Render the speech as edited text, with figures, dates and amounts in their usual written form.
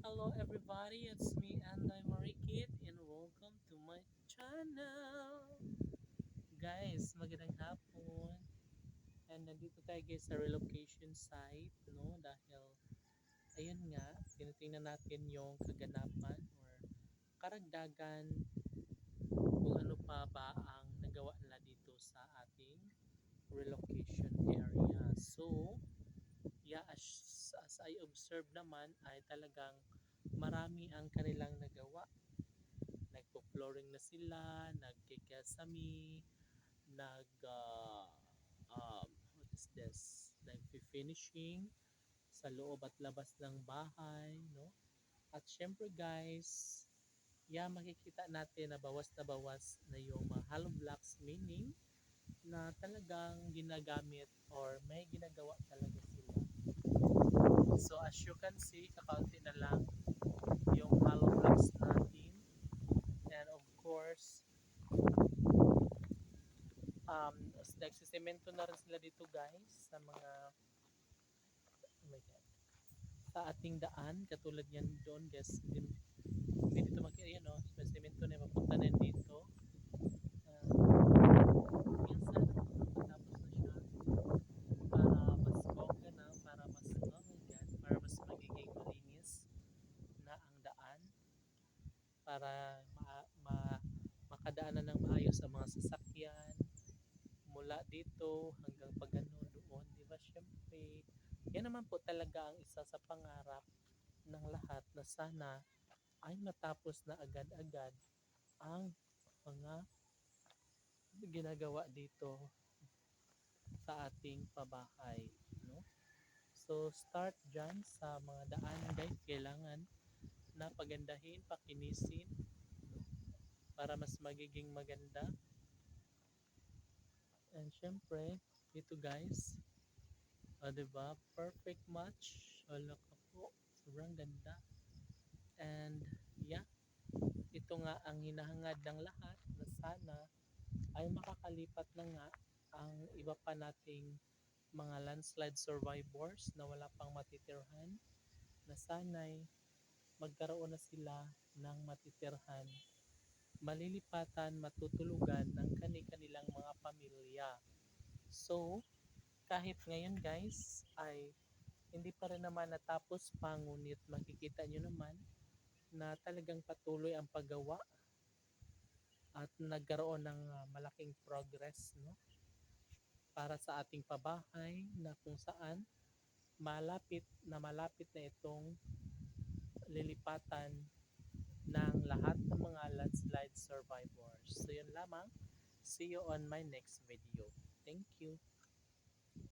Hello everybody, it's me Anday Marikit and welcome to my channel. Guys, magandang hapon. And nandito tayo guys sa relocation site, no? Dahil ayun nga, tinitingnan natin yung kaganapan or karagdagan kung ano pa ba ang nagawa nila dito sa ating relocation area. So, yeah, as I observe naman ay talagang marami ang kanilang nagawa. Nagpo-flooring na sila, nagkikesame, what is this? Nagfi-finishing sa loob at labas ng bahay, no? At syempre guys, yeah, makikita natin na bawas na yung mga hollow blocks, meaning na talagang ginagamit or may ginagawa talaga sila. So as you can see, kakaunti na lang yung hollow blocks natin. And of course, nagsisemento na rin sila dito guys sa mga oh my God, sa ating daan katulad yan doon guys hindi dito makikita yan no may semento na mapunta na yan dito yan sana makapatapos na siya para mas bongga na para mas oh my God para mas magiging malinis na ang daan para makadaanan ng maayos ang mga sasakyan mula dito hanggang pagano doon, di ba? Syempre, yan naman po talaga ang isa sa pangarap ng lahat na sana ay matapos na agad-agad ang mga ginagawa dito sa ating pabahay, no? So, start dyan sa mga daan guys, kailangan na pagandahin, pakinisin, no? Para mas magiging maganda. And syempre, ito guys, diba? Perfect match. Wala ka po. Sobrang ganda. And yeah, ito nga ang hinahangad ng lahat na sana ay makakalipat na nga ang iba pa nating mga landslide survivors na wala pang matitirhan na sana'y magkaroon na sila ng matitirhan, malilipatan, matutulugan ng kani-kanilang mga pamilya. So, kahit ngayon guys ay hindi pa rin naman natapos pa ngunit makikita nyo naman na talagang patuloy ang paggawa at nagkaroon ng malaking progress no para sa ating pabahay na kung saan malapit na itong lilipatan ng lahat ng mga landslide survivors. So yun lamang. See you on my next video. Thank you.